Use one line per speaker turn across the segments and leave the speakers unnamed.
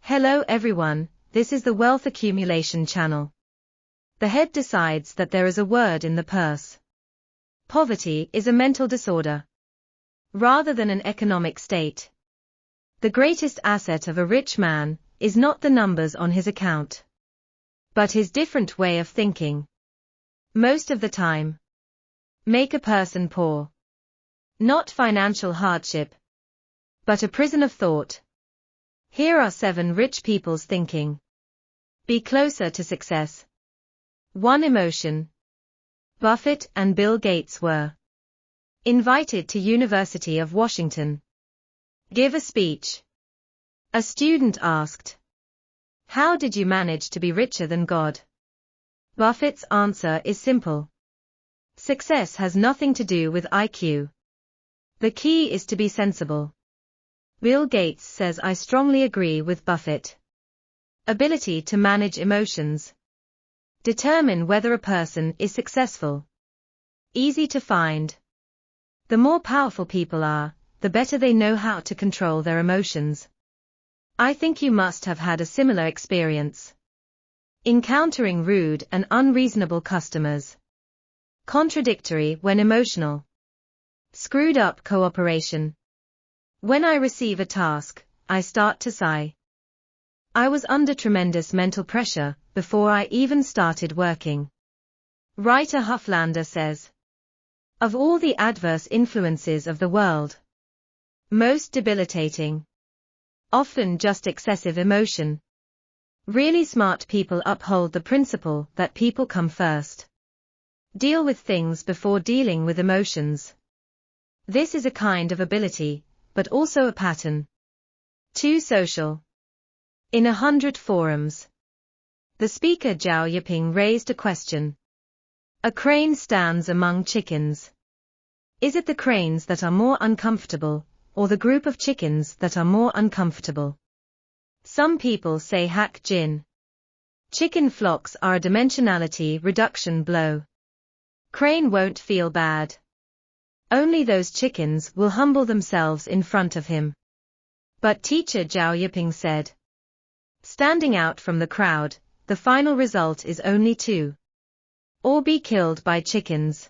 Hello everyone, this is the Wealth Accumulation channel. The head decides that there is a word in the purse. Poverty is a mental disorder, rather than an economic state. The greatest asset of a rich man is not the numbers on his account, but his different way of thinking. Most of the time, make a person poor. Not financial hardship, but a prison of thought. Here are 7 rich people's thinking. Be closer to success. 1. Emotion. Buffett and Bill Gates were invited to University of Washington. Give a speech. A student asked, "How did you manage to be richer than God?" Buffett's answer is simple. Success has nothing to do with IQ. The key is to be sensible. Bill Gates says, "I strongly agree with Buffett. Ability to manage emotions. Determine whether a person is successful. Easy to find. The more powerful people are, the better they know how to control their emotions." I think you must have had a similar experience. Encountering rude and unreasonable customers. Contradictory when emotional. Screwed up cooperation. When I receive a task, I start to sigh. I was under tremendous mental pressure before I even started working. Writer Hufflander says, of all the adverse influences of the world, most debilitating, often just excessive emotion. Really smart people uphold the principle that people come first. Deal with things before dealing with emotions. This is a kind of ability, but also a pattern. 2. Social. In 100 forums, the speaker Zhao Yiping raised a question. A crane stands among chickens. Is it the cranes that are more uncomfortable, or the group of chickens that are more uncomfortable? Some people say hack Jin. Chicken flocks are a dimensionality reduction blow. Crane won't feel bad. Only those chickens will humble themselves in front of him. But teacher Zhao Yiping said, standing out from the crowd, the final result is only 2. Or be killed by chickens,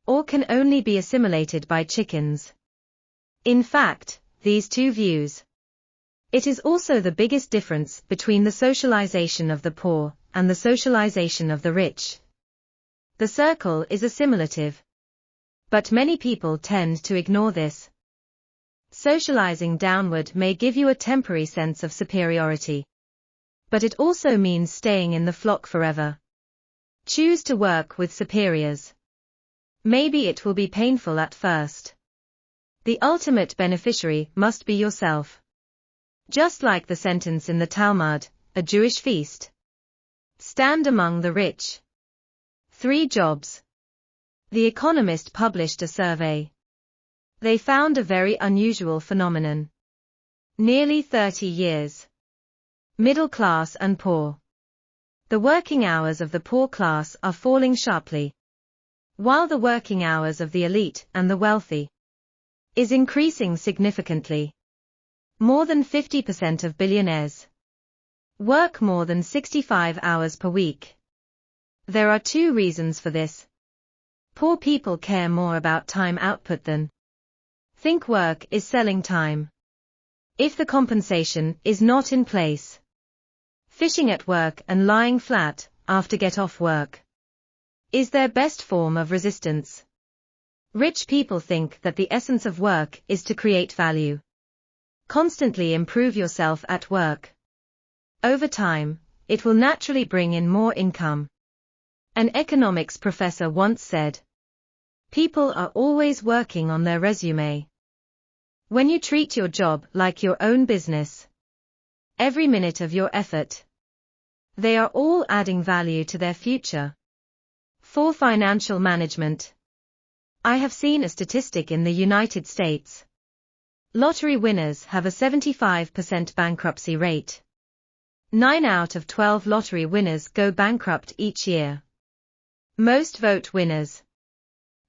or can only be assimilated by chickens. In fact, these 2 views. It is also the biggest difference between the socialization of the poor and the socialization of the rich. The circle is assimilative. But many people tend to ignore this. Socializing downward may give you a temporary sense of superiority. But it also means staying in the flock forever. Choose to work with superiors. Maybe it will be painful at first. The ultimate beneficiary must be yourself. Just like the sentence in the Talmud, a Jewish feast. Stand among the rich. 3 jobs. The Economist published a survey. They found a very unusual phenomenon. Nearly 30 years. Middle class and poor. The working hours of the poor class are falling sharply, while the working hours of the elite and the wealthy is increasing significantly. More than 50% of billionaires work more than 65 hours per week. There are 2 reasons for this. Poor people care more about time output than think work is selling time. If the compensation is not in place, fishing at work and lying flat after get off work is their best form of resistance. Rich people think that the essence of work is to create value. Constantly improve yourself at work. Over time, it will naturally bring in more income. An economics professor once said, people are always working on their resume. When you treat your job like your own business, every minute of your effort, they are all adding value to their future. 4. Financial management. I have seen a statistic in the United States. Lottery winners have a 75% bankruptcy rate. 9 out of 12 lottery winners go bankrupt each year. Most vote winners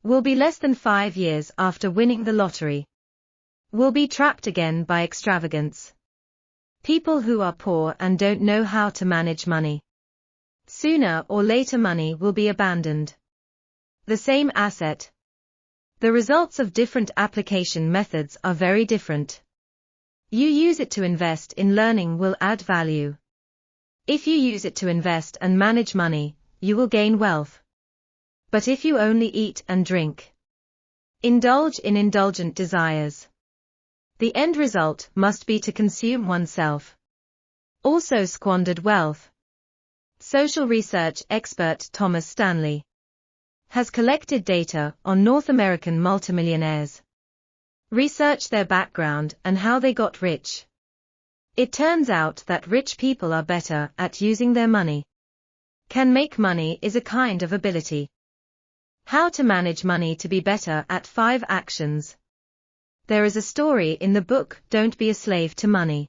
will be less than 5 years after winning the lottery. Will be trapped again by extravagance. People who are poor and don't know how to manage money. Sooner or later money will be abandoned. The same asset. The results of different application methods are very different. You use it to invest in learning will add value. If you use it to invest and manage money, you will gain wealth. But if you only eat and drink, indulge in indulgent desires, the end result must be to consume oneself. Also squandered wealth. Social research expert Thomas Stanley has collected data on North American multimillionaires. Research their background and how they got rich. It turns out that rich people are better at using their money. Can make money is a kind of ability. How to manage money to be better at 5 actions. There is a story in the book Don't Be a Slave to Money.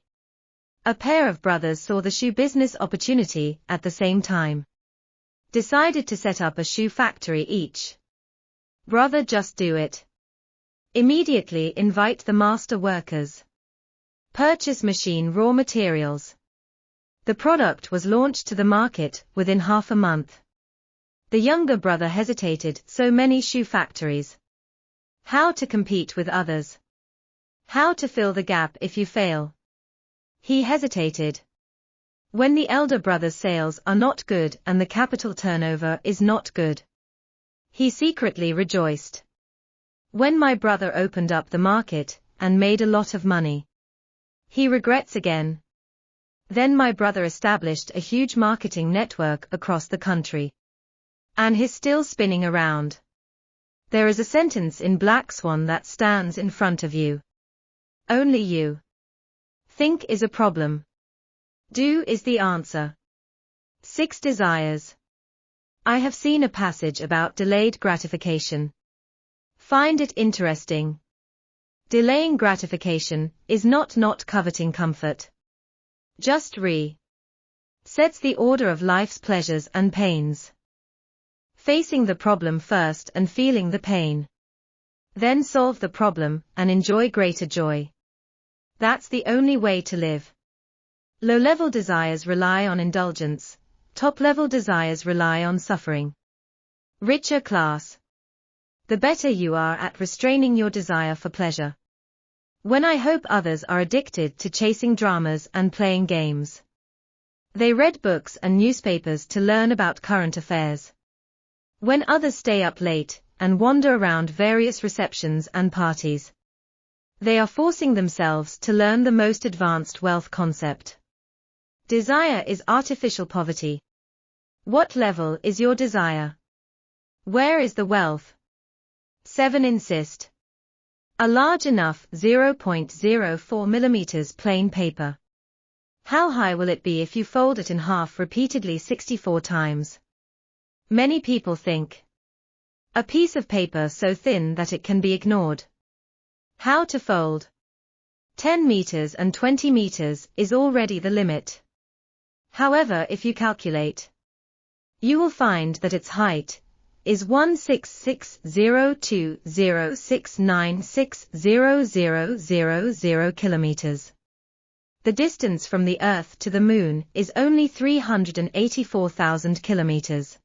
A pair of brothers saw the shoe business opportunity at the same time. Decided to set up a shoe factory each. Brother, just do it. Immediately invite the master workers. Purchase machine raw materials. The product was launched to the market within half a month. The younger brother hesitated, so many shoe factories. How to compete with others? How to fill the gap if you fail? He hesitated. When the elder brother's sales are not good and the capital turnover is not good, he secretly rejoiced. When my brother opened up the market and made a lot of money, he regrets again. Then my brother established a huge marketing network across the country. And he's still spinning around. There is a sentence in Black Swan that stands in front of you. Only you. Think is a problem. Do is the answer. 6 desires. I have seen a passage about delayed gratification. Find it interesting. Delaying gratification is not coveting comfort. Just sets the order of life's pleasures and pains. Facing the problem first and feeling the pain. Then solve the problem and enjoy greater joy. That's the only way to live. Low-level desires rely on indulgence. Top-level desires rely on suffering. Richer class. The better you are at restraining your desire for pleasure. When I hope others are addicted to chasing dramas and playing games. They read books and newspapers to learn about current affairs. When others stay up late and wander around various receptions and parties, they are forcing themselves to learn the most advanced wealth concept. Desire is artificial poverty. What level is your desire? Where is the wealth? 7. Insist. A large enough 0.04 millimeters plain paper. How high will it be if you fold it in half repeatedly 64 times? Many people think. A piece of paper so thin that it can be ignored. How to fold? 10 meters and 20 meters is already the limit. However, if you calculate, you will find that its height is 166,02696,00000 kilometers. The distance from the Earth to the Moon is only 384,000 kilometers.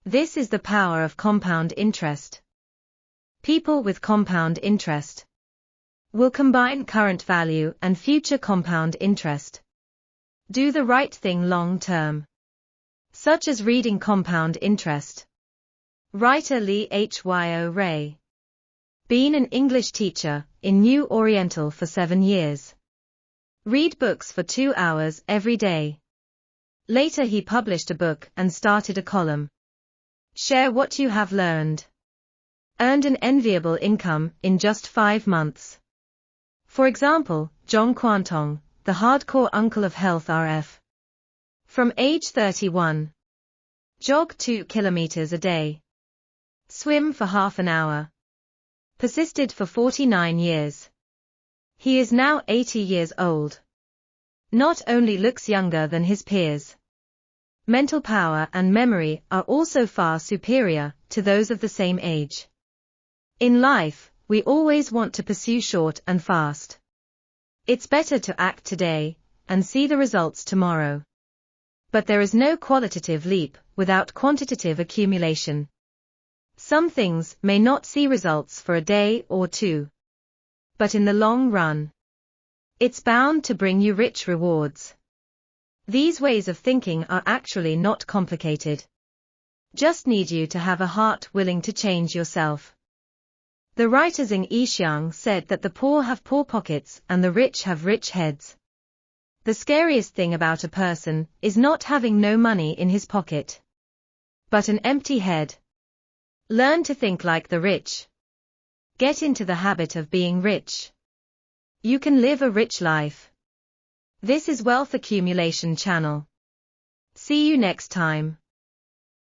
This is the power of compound interest. People with compound interest will combine current value and future compound interest. Do the right thing long term, such as reading Compound Interest. Writer Lee Hyo Ray. Been an English teacher in New Oriental for 7 years. Read books for 2 hours every day. Later he published a book and started a column. Share what you have learned. Earned an enviable income in just 5 months. For example, John Kwantong, the hardcore uncle of health RF. From age 31. Jog 2 kilometers a day. Swim for half an hour. Persisted for 49 years. He is now 80 years old. Not only looks younger than his peers. Mental power and memory are also far superior to those of the same age. In life, we always want to pursue short and fast. It's better to act today, and see the results tomorrow. But there is no qualitative leap without quantitative accumulation. Some things may not see results for a day or two. But in the long run, it's bound to bring you rich rewards. These ways of thinking are actually not complicated. Just need you to have a heart willing to change yourself. The writer Zhang Yixiang said that the poor have poor pockets and the rich have rich heads. The scariest thing about a person is not having no money in his pocket, but an empty head. Learn to think like the rich. Get into the habit of being rich. You can live a rich life. This is Wealth Accumulation Channel. See you next time.